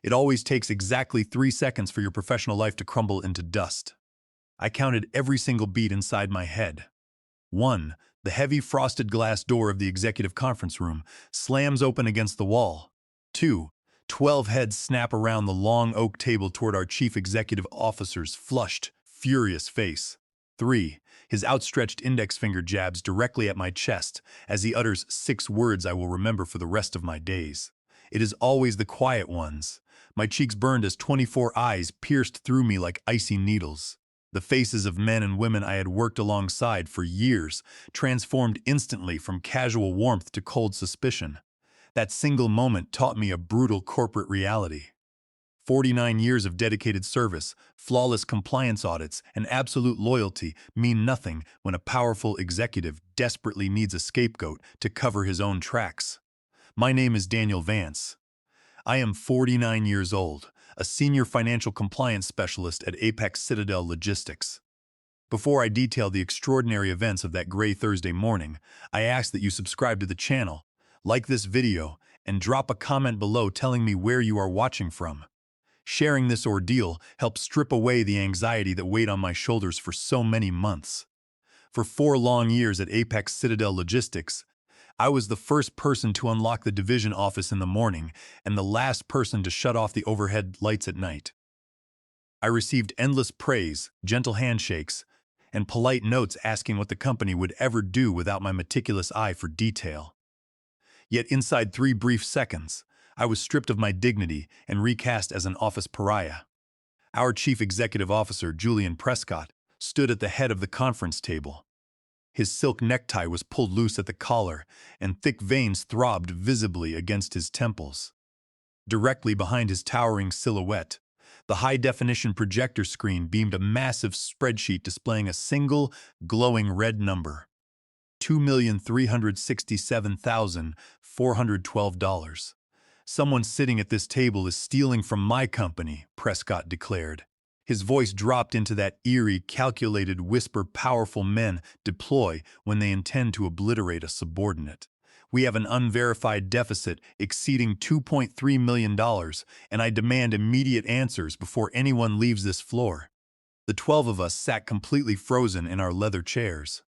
It always takes exactly 3 seconds for your professional life to crumble into dust. I counted every single beat inside my head. 1. The heavy frosted glass door of the executive conference room slams open against the wall. 2. 12 heads snap around the long oak table toward our chief executive officer's flushed, furious face. 3. His outstretched index finger jabs directly at my chest as he utters 6 words I will remember for the rest of my days. It is always the quiet ones. My cheeks burned as 24 eyes pierced through me like icy needles. The faces of men and women I had worked alongside for years transformed instantly from casual warmth to cold suspicion. That single moment taught me a brutal corporate reality. 49 years of dedicated service, flawless compliance audits, and absolute loyalty mean nothing when a powerful executive desperately needs a scapegoat to cover his own tracks. My name is Daniel Vance. I am 49 years old, a senior financial compliance specialist at Apex Citadel Logistics. Before I detail the extraordinary events of that gray Thursday morning, I ask that you subscribe to the channel, like this video, and drop a comment below telling me where you are watching from. Sharing this ordeal helps strip away the anxiety that weighed on my shoulders for so many months. For 4 long years at Apex Citadel Logistics, I was the first person to unlock the division office in the morning and the last person to shut off the overhead lights at night. I received endless praise, gentle handshakes, and polite notes asking what the company would ever do without my meticulous eye for detail. Yet inside 3 brief seconds, I was stripped of my dignity and recast as an office pariah. Our chief executive officer, Julian Prescott, stood at the head of the conference table. His silk necktie was pulled loose at the collar, and thick veins throbbed visibly against his temples. Directly behind his towering silhouette, the high-definition projector screen beamed a massive spreadsheet displaying a single, glowing red number: $2,367,412. Someone sitting at this table is stealing from my company, Prescott declared. His voice dropped into that eerie, calculated whisper powerful men deploy when they intend to obliterate a subordinate. We have an unverified deficit exceeding $2.3 million, and I demand immediate answers before anyone leaves this floor. The 12 of us sat completely frozen in our leather chairs.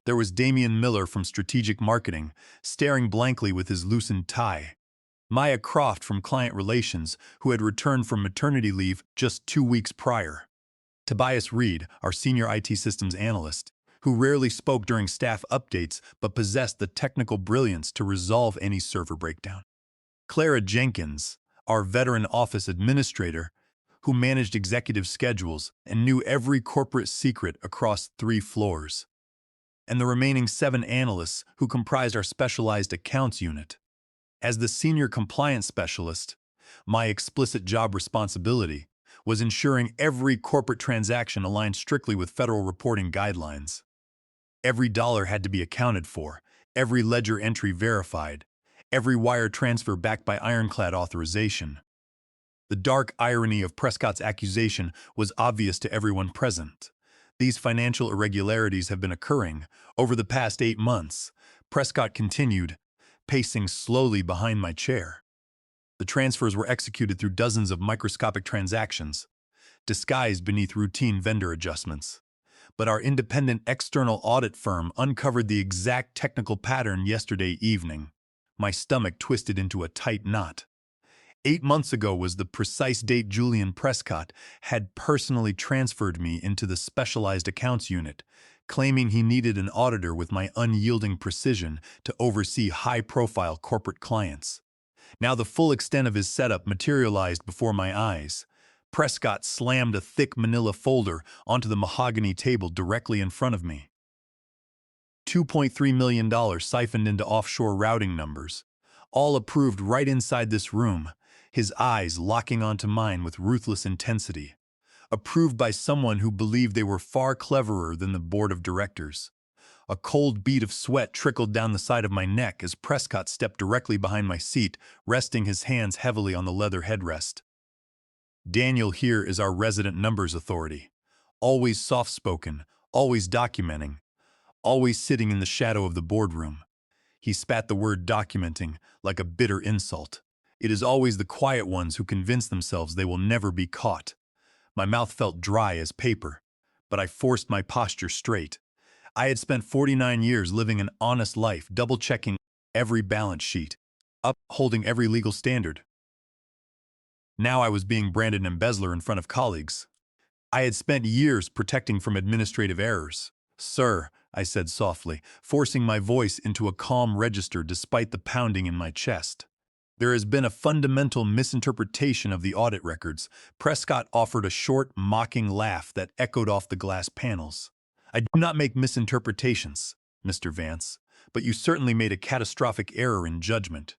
There was Damian Miller from Strategic Marketing, staring blankly with his loosened tie. Maya Croft from Client Relations, who had returned from maternity leave just 2 weeks prior. Tobias Reed, our senior IT systems analyst, who rarely spoke during staff updates but possessed the technical brilliance to resolve any server breakdown. Clara Jenkins, our veteran office administrator, who managed executive schedules and knew every corporate secret across 3 floors. And the remaining 7 analysts who comprised our specialized accounts unit. As the senior compliance specialist, my explicit job responsibility was ensuring every corporate transaction aligned strictly with federal reporting guidelines. Every dollar had to be accounted for, every ledger entry verified, every wire transfer backed by ironclad authorization. The dark irony of Prescott's accusation was obvious to everyone present. These financial irregularities have been occurring over the past 8 months, Prescott continued, pacing slowly behind my chair. The transfers were executed through dozens of microscopic transactions, disguised beneath routine vendor adjustments. But our independent external audit firm uncovered the exact technical pattern yesterday evening. My stomach twisted into a tight knot. 8 months ago was the precise date Julian Prescott had personally transferred me into the specialized accounts unit, claiming he needed an auditor with my unyielding precision to oversee high-profile corporate clients. Now the full extent of his setup materialized before my eyes. Prescott slammed a thick manila folder onto the mahogany table directly in front of me. $2.3 million siphoned into offshore routing numbers, all approved right inside this room, his eyes locking onto mine with ruthless intensity. Approved by someone who believed they were far cleverer than the board of directors. A cold bead of sweat trickled down the side of my neck as Prescott stepped directly behind my seat, resting his hands heavily on the leather headrest. Daniel here is our resident numbers authority. Always soft-spoken, always documenting, always sitting in the shadow of the boardroom. He spat the word documenting like a bitter insult, It is always the quiet ones who convince themselves they will never be caught. My mouth felt dry as paper, but I forced my posture straight. I had spent 49 years living an honest life, double-checking every balance sheet, upholding every legal standard. Now I was being branded an embezzler in front of colleagues. I had spent years protecting from administrative errors. "Sir," I said softly, forcing my voice into a calm register despite the pounding in my chest. "There has been a fundamental misinterpretation of the audit records." Prescott offered a short, mocking laugh that echoed off the glass panels. "I do not make misinterpretations, Mr. Vance, but you certainly made a catastrophic error in judgment.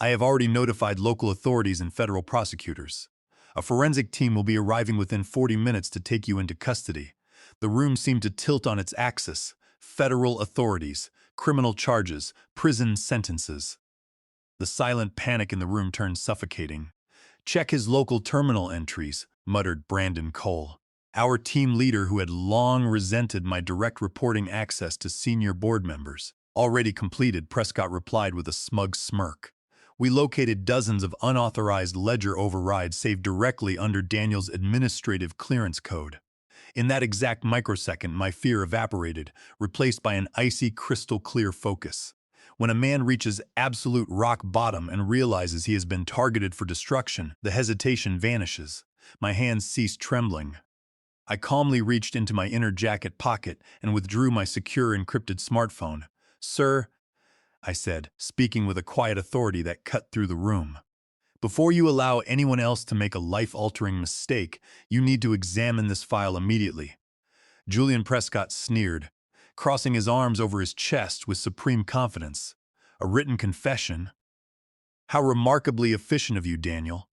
I have already notified local authorities and federal prosecutors. A forensic team will be arriving within 40 minutes to take you into custody." The room seemed to tilt on its axis. Federal authorities, criminal charges, prison sentences. The silent panic in the room turned suffocating. "Check his local terminal entries," muttered Brandon Cole. Our team leader, who had long resented my direct reporting access to senior board members. "Already completed," Prescott replied with a smug smirk. We located dozens of unauthorized ledger overrides saved directly under Daniel's administrative clearance code. In that exact microsecond, my fear evaporated, replaced by an icy, crystal-clear focus. When a man reaches absolute rock bottom and realizes he has been targeted for destruction, the hesitation vanishes. My hands ceased trembling. I calmly reached into my inner jacket pocket and withdrew my secure encrypted smartphone. "Sir," I said, speaking with a quiet authority that cut through the room, "before you allow anyone else to make a life-altering mistake, you need to examine this file immediately." Julian Prescott sneered, crossing his arms over his chest with supreme confidence. "A written confession? How remarkably efficient of you, Daniel.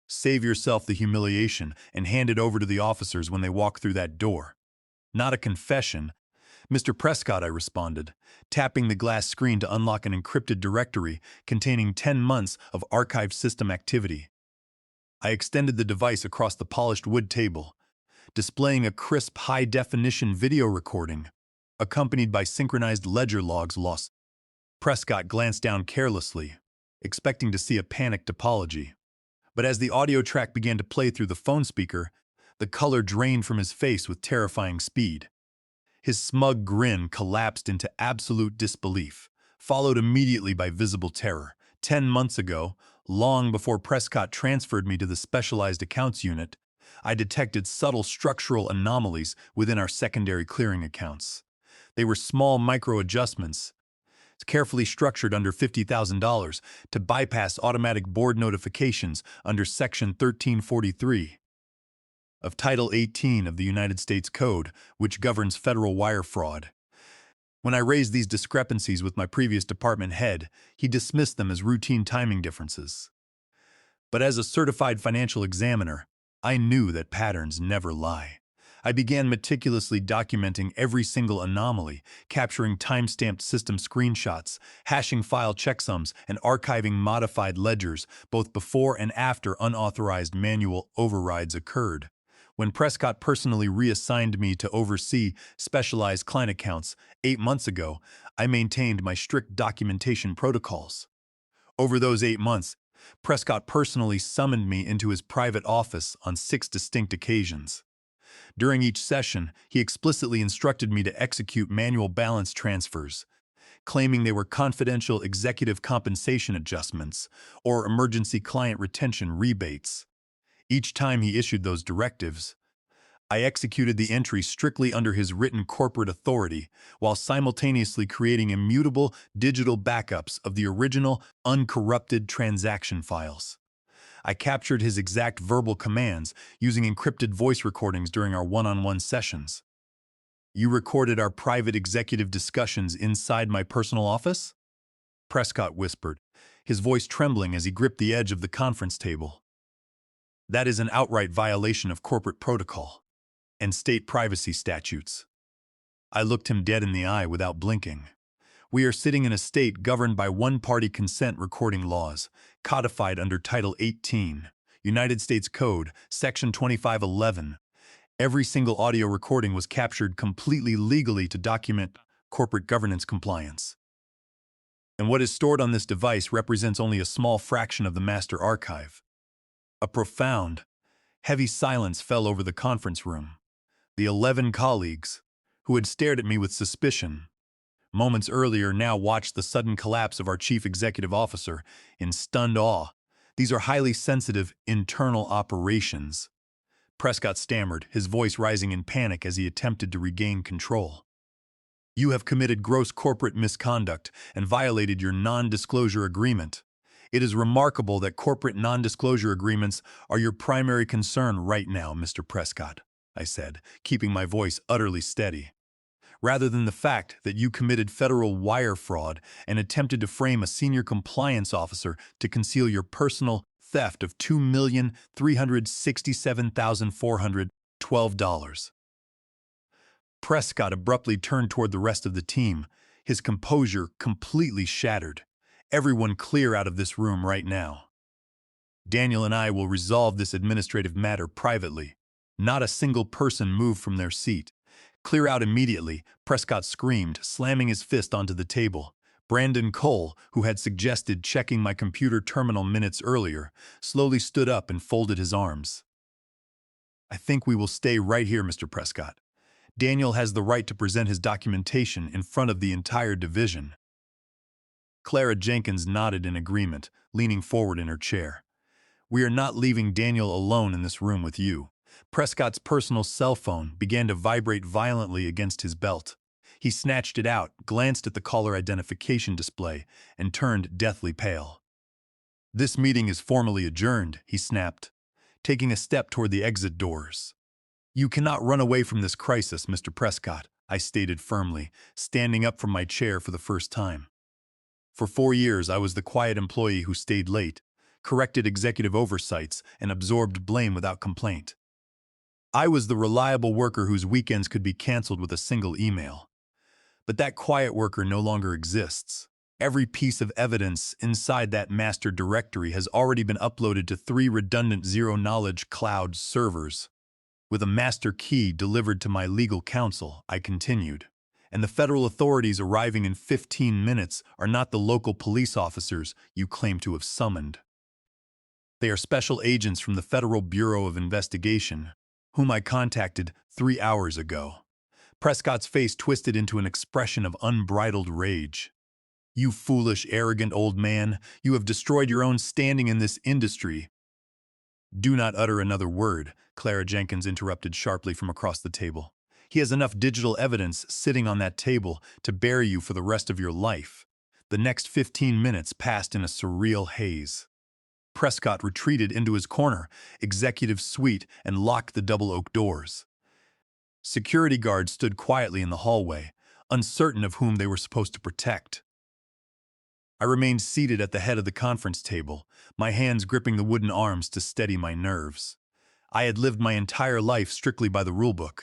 Save yourself the humiliation and hand it over to the officers when they walk through that door." "Not a confession, Mr. Prescott," I responded, tapping the glass screen to unlock an encrypted directory containing 10 months of archived system activity. I extended the device across the polished wood table, displaying a crisp, high-definition video recording, accompanied by synchronized ledger logs lost. Prescott glanced down carelessly, expecting to see a panicked apology. But as the audio track began to play through the phone speaker, the color drained from his face with terrifying speed. His smug grin collapsed into absolute disbelief, followed immediately by visible terror. 10 months ago, long before Prescott transferred me to the Specialized Accounts Unit, I detected subtle structural anomalies within our secondary clearing accounts. They were small micro-adjustments, carefully structured under $50,000 to bypass automatic board notifications under Section 1343 of Title 18 of the United States Code, which governs federal wire fraud. When I raised these discrepancies with my previous department head, he dismissed them as routine timing differences. But as a certified financial examiner, I knew that patterns never lie. I began meticulously documenting every single anomaly, capturing time-stamped system screenshots, hashing file checksums, and archiving modified ledgers, both before and after unauthorized manual overrides occurred. When Prescott personally reassigned me to oversee specialized client accounts 8 months ago, I maintained my strict documentation protocols. Over those 8 months, Prescott personally summoned me into his private office on 6 distinct occasions. During each session, he explicitly instructed me to execute manual balance transfers, claiming they were confidential executive compensation adjustments or emergency client retention rebates. Each time he issued those directives, I executed the entry strictly under his written corporate authority, while simultaneously creating immutable digital backups of the original, uncorrupted transaction files. I captured his exact verbal commands using encrypted voice recordings during our one-on-one sessions. "You recorded our private executive discussions inside my personal office?" Prescott whispered, his voice trembling as he gripped the edge of the conference table. "That is an outright violation of corporate protocol and state privacy statutes." I looked him dead in the eye without blinking. "We are sitting in a state governed by one-party consent recording laws, codified under Title 18, United States Code, Section 2511. Every single audio recording was captured completely legally to document corporate governance compliance." And what is stored on this device represents only a small fraction of the master archive. A profound, heavy silence fell over the conference room. The 11 colleagues, who had stared at me with suspicion moments earlier, now watched the sudden collapse of our chief executive officer in stunned awe. These are highly sensitive internal operations. Prescott stammered, his voice rising in panic as he attempted to regain control. You have committed gross corporate misconduct and violated your non-disclosure agreement. It is remarkable that corporate non-disclosure agreements are your primary concern right now, Mr. Prescott, I said, keeping my voice utterly steady. Rather than the fact that you committed federal wire fraud and attempted to frame a senior compliance officer to conceal your personal theft of $2,367,412. Prescott abruptly turned toward the rest of the team, his composure completely shattered. Everyone clear out of this room right now. Daniel and I will resolve this administrative matter privately. Not a single person moved from their seat. Clear out immediately, Prescott screamed, slamming his fist onto the table. Brandon Cole, who had suggested checking my computer terminal minutes earlier, slowly stood up and folded his arms. I think we will stay right here, Mr. Prescott. Daniel has the right to present his documentation in front of the entire division. Clara Jenkins nodded in agreement, leaning forward in her chair. We are not leaving Daniel alone in this room with you. Prescott's personal cell phone began to vibrate violently against his belt. He snatched it out, glanced at the caller identification display, and turned deathly pale. This meeting is formally adjourned, he snapped, taking a step toward the exit doors. You cannot run away from this crisis, Mr. Prescott, I stated firmly, standing up from my chair for the first time. For 4 years, I was the quiet employee who stayed late, corrected executive oversights, and absorbed blame without complaint. I was the reliable worker whose weekends could be canceled with a single email. But that quiet worker no longer exists. Every piece of evidence inside that master directory has already been uploaded to 3 redundant zero-knowledge cloud servers. With a master key delivered to my legal counsel, I continued. And the federal authorities arriving in 15 minutes are not the local police officers you claim to have summoned. They are special agents from the Federal Bureau of Investigation, whom I contacted 3 hours ago. Prescott's face twisted into an expression of unbridled rage. You foolish, arrogant old man, you have destroyed your own standing in this industry. Do not utter another word, Clara Jenkins interrupted sharply from across the table. He has enough digital evidence sitting on that table to bury you for the rest of your life. The next 15 minutes passed in a surreal haze. Prescott retreated into his corner, executive suite, and locked the double oak doors. Security guards stood quietly in the hallway, uncertain of whom they were supposed to protect. I remained seated at the head of the conference table, my hands gripping the wooden arms to steady my nerves. I had lived my entire life strictly by the rulebook.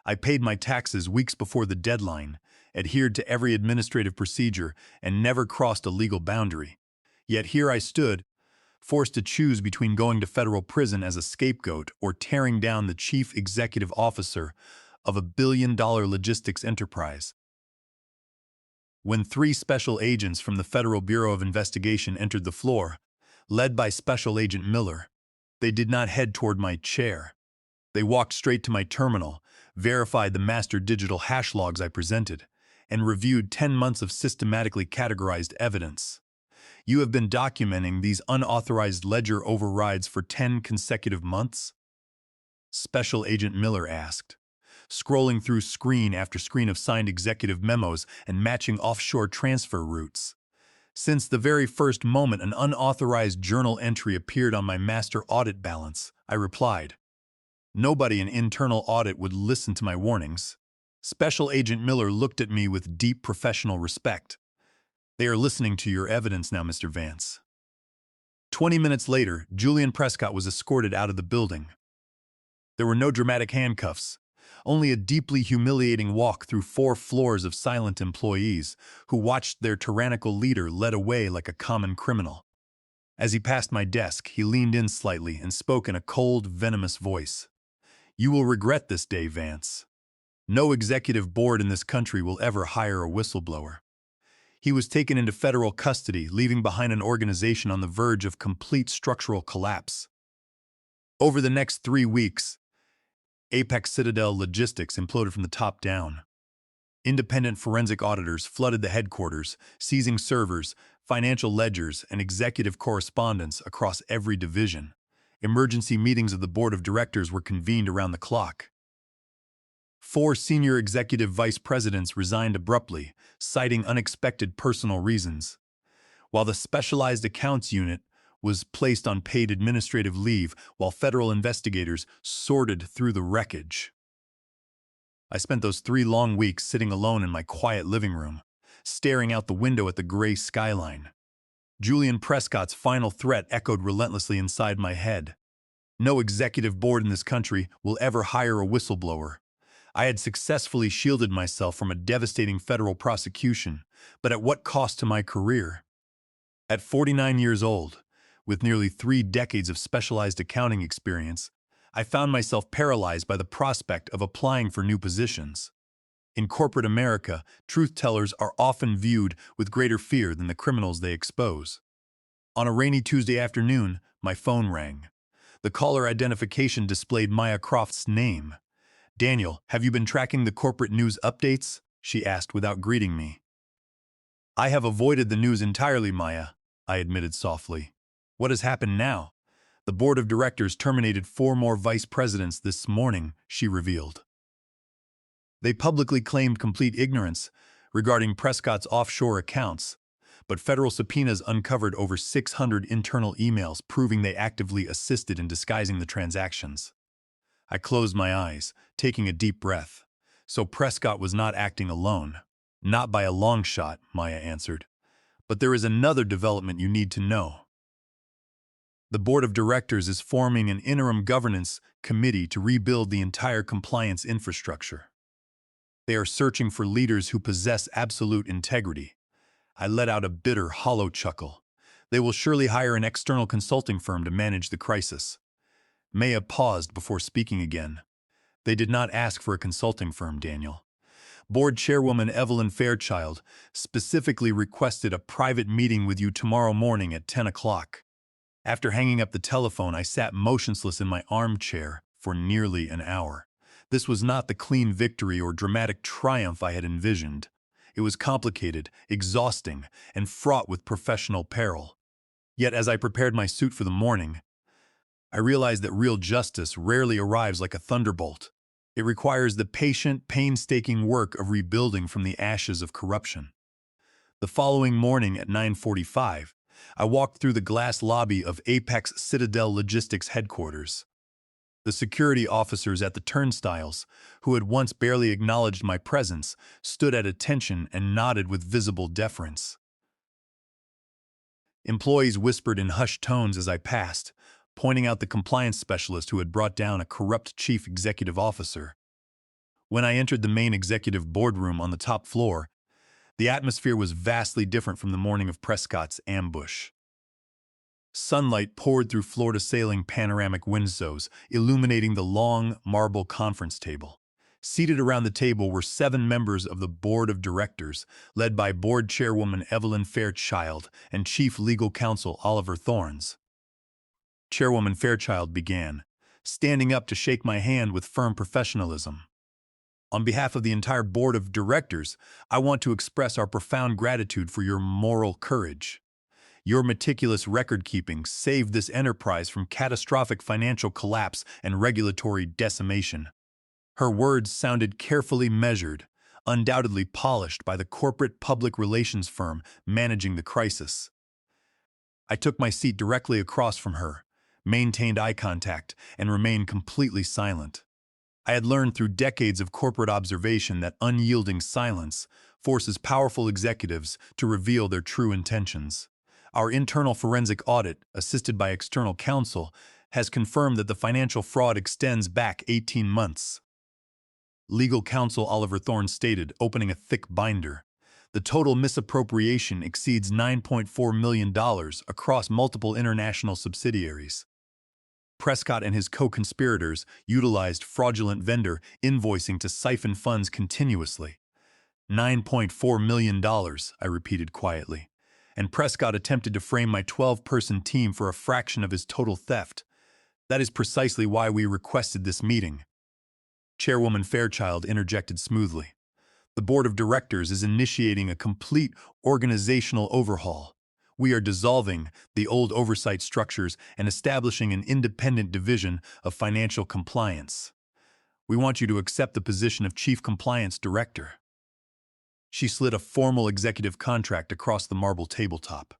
I paid my taxes weeks before the deadline, adhered to every administrative procedure, and never crossed a legal boundary. Yet here I stood, forced to choose between going to federal prison as a scapegoat or tearing down the chief executive officer of a billion-dollar logistics enterprise. When 3 special agents from the Federal Bureau of Investigation entered the floor, led by Special Agent Miller, they did not head toward my chair. They walked straight to my terminal, verified the master digital hash logs I presented, and reviewed 10 months of systematically categorized evidence. You have been documenting these unauthorized ledger overrides for 10 consecutive months? Special Agent Miller asked, scrolling through screen after screen of signed executive memos and matching offshore transfer routes. Since the very first moment an unauthorized journal entry appeared on my master audit balance, I replied. Nobody in internal audit would listen to my warnings. Special Agent Miller looked at me with deep professional respect. They are listening to your evidence now, Mr. Vance. 20 minutes later, Julian Prescott was escorted out of the building. There were no dramatic handcuffs, only a deeply humiliating walk through 4 floors of silent employees who watched their tyrannical leader led away like a common criminal. As he passed my desk, he leaned in slightly and spoke in a cold, venomous voice. You will regret this day, Vance. No executive board in this country will ever hire a whistleblower. He was taken into federal custody, leaving behind an organization on the verge of complete structural collapse. Over the next 3 weeks, Apex Citadel Logistics imploded from the top down. Independent forensic auditors flooded the headquarters, seizing servers, financial ledgers, and executive correspondence across every division. Emergency meetings of the board of directors were convened around the clock. 4 senior executive vice presidents resigned abruptly, citing unexpected personal reasons, while the Specialized Accounts Unit was placed on paid administrative leave while federal investigators sorted through the wreckage. I spent those 3 long weeks sitting alone in my quiet living room, staring out the window at the gray skyline. Julian Prescott's final threat echoed relentlessly inside my head. No executive board in this country will ever hire a whistleblower. I had successfully shielded myself from a devastating federal prosecution, but at what cost to my career? At 49 years old, with nearly 3 decades of specialized accounting experience, I found myself paralyzed by the prospect of applying for new positions. In corporate America, truth-tellers are often viewed with greater fear than the criminals they expose. On a rainy Tuesday afternoon, my phone rang. The caller identification displayed Maya Croft's name. "Daniel, have you been tracking the corporate news updates?" she asked without greeting me. "I have avoided the news entirely, Maya," I admitted softly. "What has happened now?" "The board of directors terminated 4 more vice presidents this morning," she revealed. They publicly claimed complete ignorance regarding Prescott's offshore accounts, but federal subpoenas uncovered over 600 internal emails proving they actively assisted in disguising the transactions. I closed my eyes, taking a deep breath. So Prescott was not acting alone. "Not by a long shot," Maya answered. "But there is another development you need to know. The board of directors is forming an interim governance committee to rebuild the entire compliance infrastructure. They are searching for leaders who possess absolute integrity." I let out a bitter, hollow chuckle. "They will surely hire an external consulting firm to manage the crisis." Maya paused before speaking again. "They did not ask for a consulting firm, Daniel. Board Chairwoman Evelyn Fairchild specifically requested a private meeting with you tomorrow morning at 10 o'clock. After hanging up the telephone, I sat motionless in my armchair for nearly an hour. This was not the clean victory or dramatic triumph I had envisioned. It was complicated, exhausting, and fraught with professional peril. Yet as I prepared my suit for the morning, I realized that real justice rarely arrives like a thunderbolt. It requires the patient, painstaking work of rebuilding from the ashes of corruption. The following morning at 9:45, I walked through the glass lobby of Apex Citadel Logistics headquarters. The security officers at the turnstiles, who had once barely acknowledged my presence, stood at attention and nodded with visible deference. Employees whispered in hushed tones as I passed, pointing out the compliance specialist who had brought down a corrupt chief executive officer. When I entered the main executive boardroom on the top floor, the atmosphere was vastly different from the morning of Prescott's ambush. Sunlight poured through floor-to-ceiling panoramic windows, illuminating the long marble conference table. Seated around the table were 7 members of the board of directors, led by board chairwoman Evelyn Fairchild and chief legal counsel Oliver Thorns. Chairwoman Fairchild began, standing up to shake my hand with firm professionalism. "On behalf of the entire board of directors, I want to express our profound gratitude for your moral courage. Your meticulous record-keeping saved this enterprise from catastrophic financial collapse and regulatory decimation." Her words sounded carefully measured, undoubtedly polished by the corporate public relations firm managing the crisis. I took my seat directly across from her, maintained eye contact, and remained completely silent. I had learned through decades of corporate observation that unyielding silence forces powerful executives to reveal their true intentions. Our internal forensic audit, assisted by external counsel, has confirmed that the financial fraud extends back 18 months. Legal counsel Oliver Thorne stated, opening a thick binder. The total misappropriation exceeds $9.4 million across multiple international subsidiaries. Prescott and his co-conspirators utilized fraudulent vendor invoicing to siphon funds continuously. $9.4 million, I repeated quietly, and Prescott attempted to frame my 12-person team for a fraction of his total theft. That is precisely why we requested this meeting. Chairwoman Fairchild interjected smoothly. The board of directors is initiating a complete organizational overhaul. We are dissolving the old oversight structures and establishing an independent division of financial compliance. We want you to accept the position of Chief Compliance Director. She slid a formal executive contract across the marble tabletop.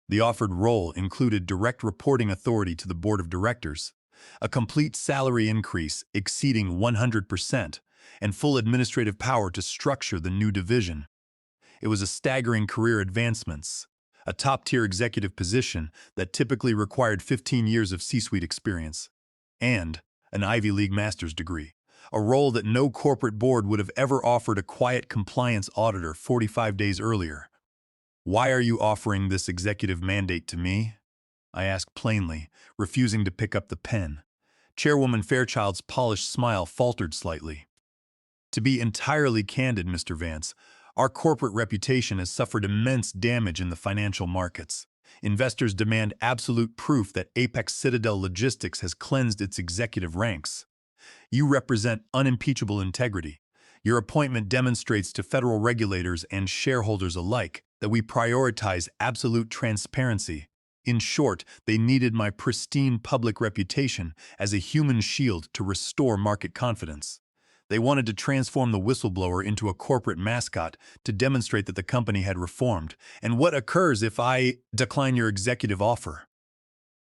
The offered role included direct reporting authority to the board of directors, a complete salary increase exceeding 100%, and full administrative power to structure the new division. It was a staggering career advancements, a top-tier executive position that typically required 15 years of C-suite experience, and an Ivy League master's degree, a role that no corporate board would have ever offered a quiet compliance auditor 45 days earlier. Why are you offering this executive mandate to me? I asked plainly, refusing to pick up the pen. Chairwoman Fairchild's polished smile faltered slightly. To be entirely candid, Mr. Vance, our corporate reputation has suffered immense damage in the financial markets. Investors demand absolute proof that Apex Citadel Logistics has cleansed its executive ranks. You represent unimpeachable integrity. Your appointment demonstrates to federal regulators and shareholders alike that we prioritize absolute transparency. In short, they needed my pristine public reputation as a human shield to restore market confidence. They wanted to transform the whistleblower into a corporate mascot to demonstrate that the company had reformed. And what occurs if I decline your executive offer?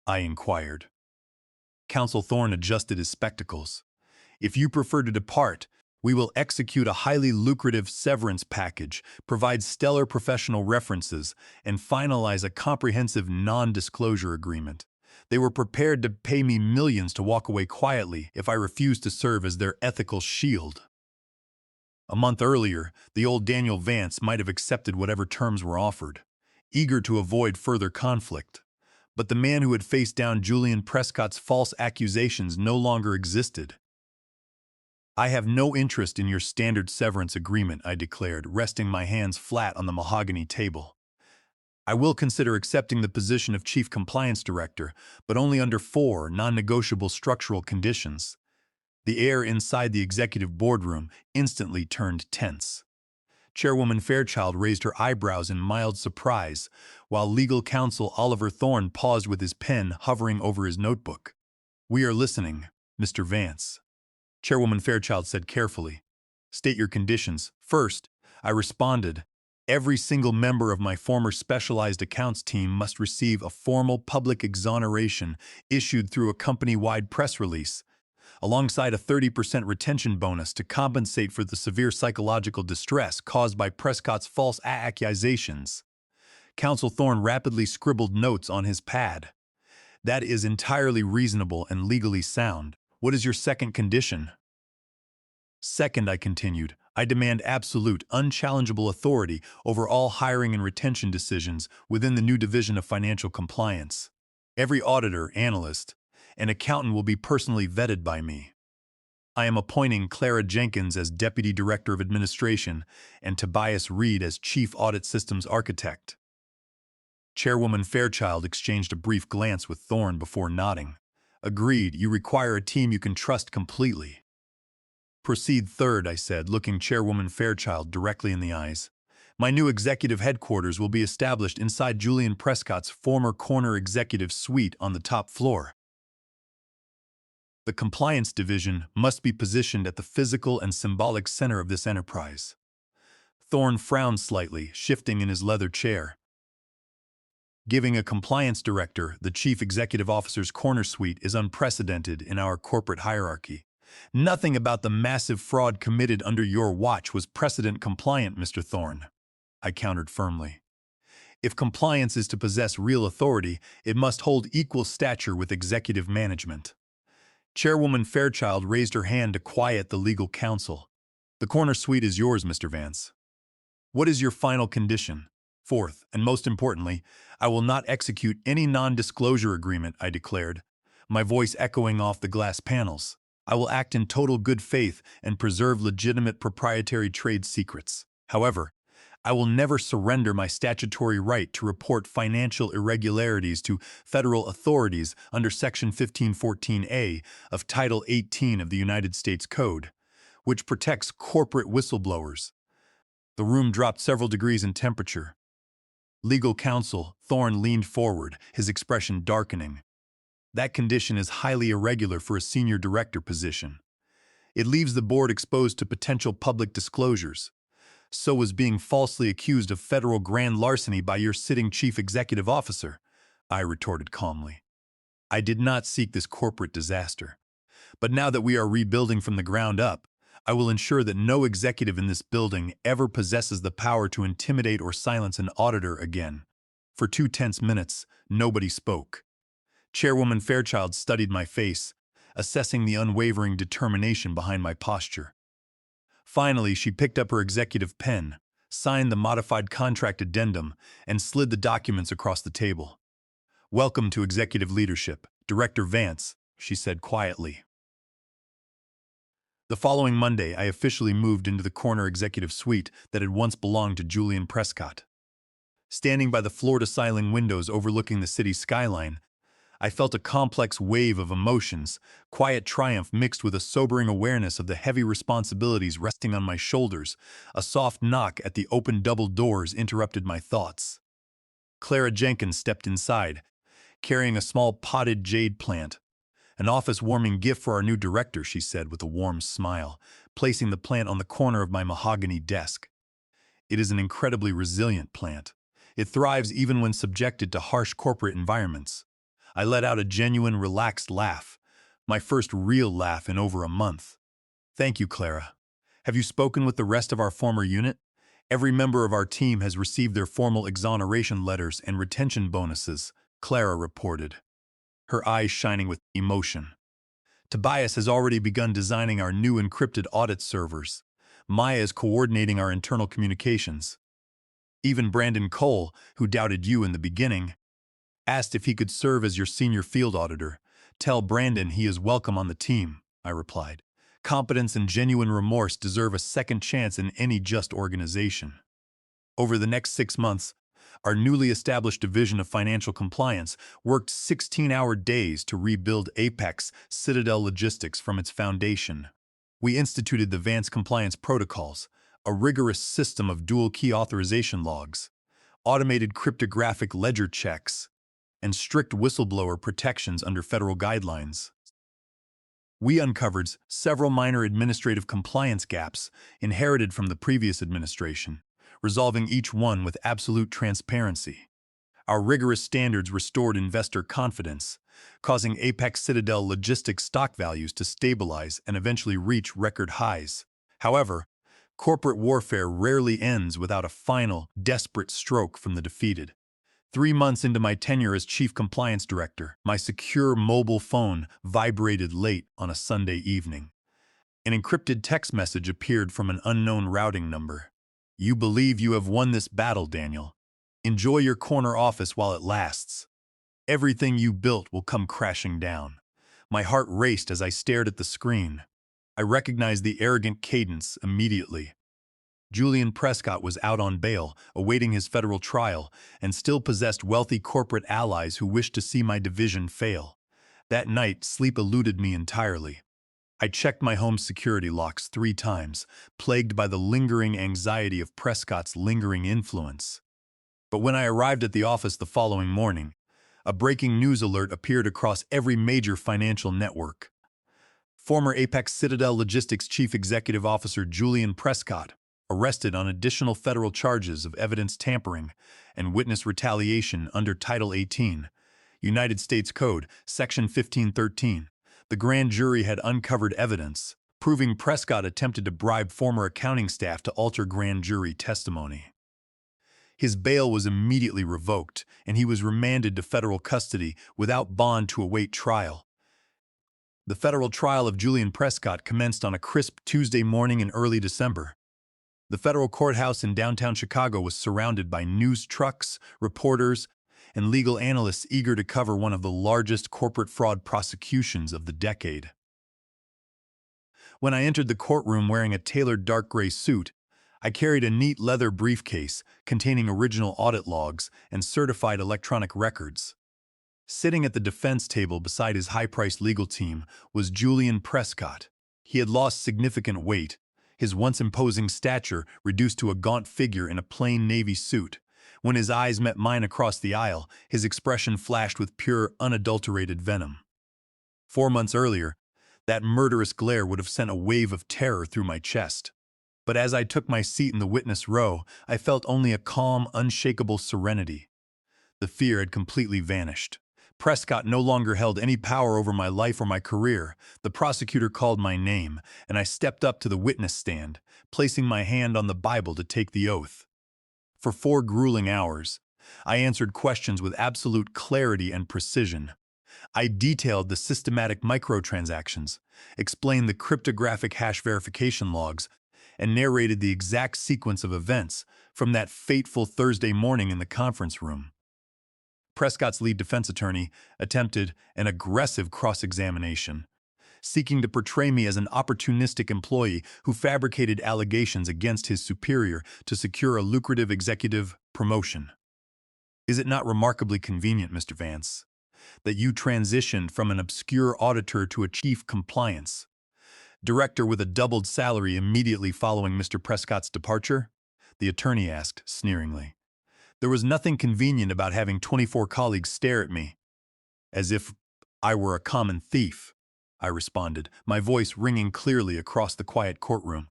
I inquired. Counsel Thorne adjusted his spectacles. If you prefer to depart, we will execute a highly lucrative severance package, provide stellar professional references, and finalize a comprehensive non-disclosure agreement. They were prepared to pay me millions to walk away quietly if I refused to serve as their ethical shield. A month earlier, the old Daniel Vance might have accepted whatever terms were offered, eager to avoid further conflict. But the man who had faced down Julian Prescott's false accusations no longer existed. I have no interest in your standard severance agreement, I declared, resting my hands flat on the mahogany table. I will consider accepting the position of Chief Compliance Director, but only under 4 non-negotiable structural conditions. The air inside the executive boardroom instantly turned tense. Chairwoman Fairchild raised her eyebrows in mild surprise, while legal counsel Oliver Thorne paused with his pen hovering over his notebook. "We are listening, Mr. Vance," Chairwoman Fairchild said carefully. "State your conditions." "First," I responded, "every single member of my former specialized accounts team must receive a formal public exoneration issued through a company-wide press release, alongside a 30% retention bonus to compensate for the severe psychological distress caused by Prescott's false accusations." Counsel Thorne rapidly scribbled notes on his pad. "That is entirely reasonable and legally sound. What is your second condition?" "Second," I continued, "I demand absolute, unchallengeable authority over all hiring and retention decisions within the new division of financial compliance. Every auditor, analyst, and accountant will be personally vetted by me. I am appointing Clara Jenkins as Deputy Director of Administration and Tobias Reed as Chief Audit Systems Architect." Chairwoman Fairchild exchanged a brief glance with Thorne before nodding. "Agreed, you require a team you can trust completely." "Proceed third," I said, looking Chairwoman Fairchild directly in the eyes. "My new executive headquarters will be established inside Julian Prescott's former corner executive suite on the top floor. The compliance division must be positioned at the physical and symbolic center of this enterprise." Thorne frowned slightly, shifting in his leather chair. "Giving a compliance director the chief executive officer's corner suite is unprecedented in our corporate hierarchy. Nothing about the massive fraud committed under your watch was precedent compliant, Mr. Thorne," I countered firmly. "If compliance is to possess real authority, it must hold equal stature with executive management." Chairwoman Fairchild raised her hand to quiet the legal counsel. "The corner suite is yours, Mr. Vance." "What is your final condition?" "Fourth, and most importantly, I will not execute any non-disclosure agreement," I declared, my voice echoing off the glass panels. I will act in total good faith and preserve legitimate proprietary trade secrets. However, I will never surrender my statutory right to report financial irregularities to federal authorities under Section 1514A of Title 18 of the United States Code, which protects corporate whistleblowers. The room dropped several degrees in temperature. Legal counsel Thorne leaned forward, his expression darkening. That condition is highly irregular for a senior director position. It leaves the board exposed to potential public disclosures. So was being falsely accused of federal grand larceny by your sitting chief executive officer, I retorted calmly. I did not seek this corporate disaster. But now that we are rebuilding from the ground up, I will ensure that no executive in this building ever possesses the power to intimidate or silence an auditor again. For 2 tense minutes, nobody spoke. Chairwoman Fairchild studied my face, assessing the unwavering determination behind my posture. Finally, she picked up her executive pen, signed the modified contract addendum, and slid the documents across the table. "Welcome to executive leadership, Director Vance," she said quietly. The following Monday, I officially moved into the corner executive suite that had once belonged to Julian Prescott. Standing by the floor-to-ceiling windows overlooking the city's skyline, I felt a complex wave of emotions, quiet triumph mixed with a sobering awareness of the heavy responsibilities resting on my shoulders. A soft knock at the open double doors interrupted my thoughts. Clara Jenkins stepped inside, carrying a small potted jade plant. "An office-warming gift for our new director," she said with a warm smile, placing the plant on the corner of my mahogany desk. "It is an incredibly resilient plant. It thrives even when subjected to harsh corporate environments." I let out a genuine, relaxed laugh, my first real laugh in over a month. "Thank you, Clara. Have you spoken with the rest of our former unit? Every member of our team has received their formal exoneration letters and retention bonuses," Clara reported, her eyes shining with emotion. "Tobias has already begun designing our new encrypted audit servers. Maya is coordinating our internal communications. Even Brandon Cole, who doubted you in the beginning, asked if he could serve as your senior field auditor. Tell Brandon he is welcome on the team," I replied. "Competence and genuine remorse deserve a second chance in any just organization." Over the next 6 months, our newly established division of financial compliance worked 16-hour days to rebuild Apex Citadel Logistics from its foundation. We instituted the Vance Compliance Protocols, a rigorous system of dual-key authorization logs, automated cryptographic ledger checks, and strict whistleblower protections under federal guidelines. We uncovered several minor administrative compliance gaps inherited from the previous administration, resolving each one with absolute transparency. Our rigorous standards restored investor confidence, causing Apex Citadel Logistics stock values to stabilize and eventually reach record highs. However, corporate warfare rarely ends without a final, desperate stroke from the defeated. 3 months into my tenure as Chief Compliance Director, my secure mobile phone vibrated late on a Sunday evening. An encrypted text message appeared from an unknown routing number. "You believe you have won this battle, Daniel. Enjoy your corner office while it lasts. Everything you built will come crashing down." My heart raced as I stared at the screen. I recognized the arrogant cadence immediately. Julian Prescott was out on bail, awaiting his federal trial, and still possessed wealthy corporate allies who wished to see my division fail. That night, sleep eluded me entirely. I checked my home's security locks 3 times, plagued by the lingering anxiety of Prescott's lingering influence. But when I arrived at the office the following morning, a breaking news alert appeared across every major financial network. Former Apex Citadel Logistics Chief Executive Officer Julian Prescott, arrested on additional federal charges of evidence tampering and witness retaliation under Title 18, United States Code, Section 1513. The grand jury had uncovered evidence, proving Prescott attempted to bribe former accounting staff to alter grand jury testimony. His bail was immediately revoked, and he was remanded to federal custody without bond to await trial. The federal trial of Julian Prescott commenced on a crisp Tuesday morning in early December. The federal courthouse in downtown Chicago was surrounded by news trucks, reporters, and legal analysts eager to cover one of the largest corporate fraud prosecutions of the decade. When I entered the courtroom wearing a tailored dark gray suit, I carried a neat leather briefcase containing original audit logs and certified electronic records. Sitting at the defense table beside his high-priced legal team was Julian Prescott. He had lost significant weight, his once imposing stature reduced to a gaunt figure in a plain navy suit. When his eyes met mine across the aisle, his expression flashed with pure, unadulterated venom. 4 months earlier, that murderous glare would have sent a wave of terror through my chest. But as I took my seat in the witness row, I felt only a calm, unshakable serenity. The fear had completely vanished. Prescott no longer held any power over my life or my career. The prosecutor called my name, and I stepped up to the witness stand, placing my hand on the Bible to take the oath. For 4 grueling hours, I answered questions with absolute clarity and precision. I detailed the systematic microtransactions, explained the cryptographic hash verification logs, and narrated the exact sequence of events from that fateful Thursday morning in the conference room. Prescott's lead defense attorney attempted an aggressive cross-examination, seeking to portray me as an opportunistic employee who fabricated allegations against his superior to secure a lucrative executive promotion. Is it not remarkably convenient, Mr. Vance, that you transitioned from an obscure auditor to a chief compliance director with a doubled salary immediately following Mr. Prescott's departure? The attorney asked, sneeringly. There was nothing convenient about having 24 colleagues stare at me, as if I were a common thief, I responded, my voice ringing clearly across the quiet courtroom.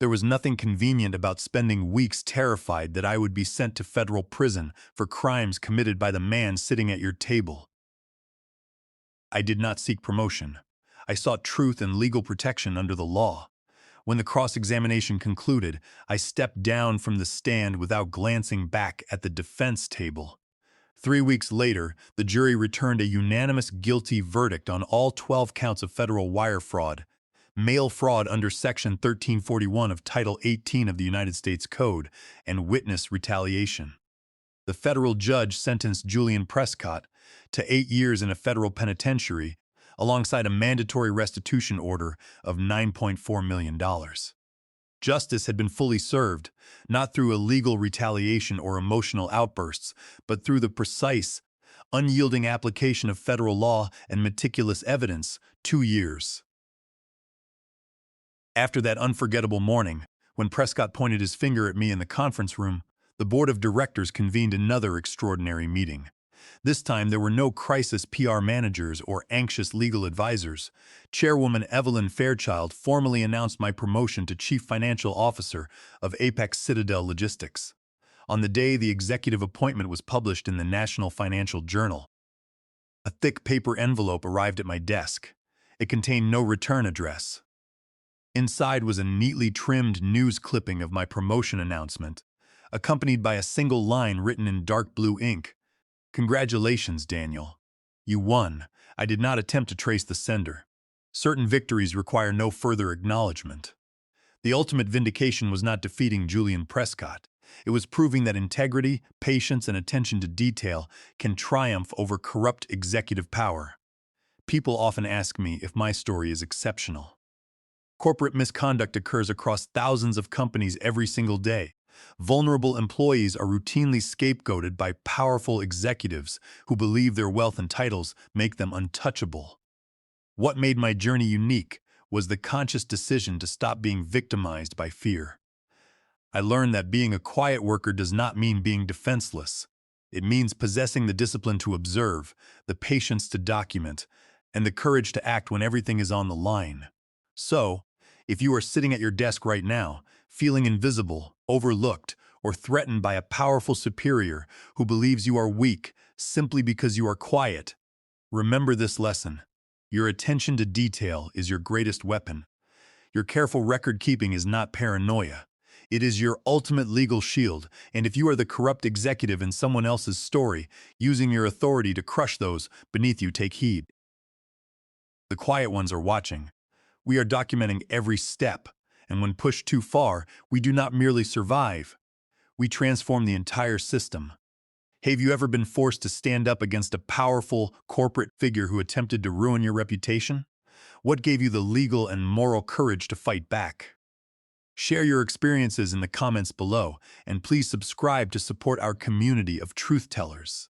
There was nothing convenient about spending weeks terrified that I would be sent to federal prison for crimes committed by the man sitting at your table. I did not seek promotion. I sought truth and legal protection under the law. When the cross-examination concluded, I stepped down from the stand without glancing back at the defense table. 3 weeks later, the jury returned a unanimous guilty verdict on all 12 counts of federal wire fraud, mail fraud under Section 1341 of Title 18 of the United States Code, and witness retaliation. The federal judge sentenced Julian Prescott to 8 years in a federal penitentiary, alongside a mandatory restitution order of $9.4 million. Justice had been fully served, not through illegal retaliation or emotional outbursts, but through the precise, unyielding application of federal law and meticulous evidence. 2 years. After that unforgettable morning, when Prescott pointed his finger at me in the conference room, the board of directors convened another extraordinary meeting. This time, there were no crisis PR managers or anxious legal advisors. Chairwoman Evelyn Fairchild formally announced my promotion to Chief Financial Officer of Apex Citadel Logistics. On the day the executive appointment was published in the National Financial Journal, a thick paper envelope arrived at my desk. It contained no return address. Inside was a neatly trimmed news clipping of my promotion announcement, accompanied by a single line written in dark blue ink. Congratulations, Daniel. You won. I did not attempt to trace the sender. Certain victories require no further acknowledgement. The ultimate vindication was not defeating Julian Prescott. It was proving that integrity, patience, and attention to detail can triumph over corrupt executive power. People often ask me if my story is exceptional. Corporate misconduct occurs across thousands of companies every single day. Vulnerable employees are routinely scapegoated by powerful executives who believe their wealth and titles make them untouchable. What made my journey unique was the conscious decision to stop being victimized by fear. I learned that being a quiet worker does not mean being defenseless. It means possessing the discipline to observe, the patience to document, and the courage to act when everything is on the line. So, if you are sitting at your desk right now, feeling invisible, overlooked, or threatened by a powerful superior who believes you are weak simply because you are quiet, remember this lesson. Your attention to detail is your greatest weapon. Your careful record-keeping is not paranoia. It is your ultimate legal shield, and if you are the corrupt executive in someone else's story, using your authority to crush those beneath you, take heed. The quiet ones are watching. We are documenting every step, and when pushed too far, we do not merely survive. We transform the entire system. Have you ever been forced to stand up against a powerful corporate figure who attempted to ruin your reputation? What gave you the legal and moral courage to fight back? Share your experiences in the comments below, and please subscribe to support our community of truth tellers.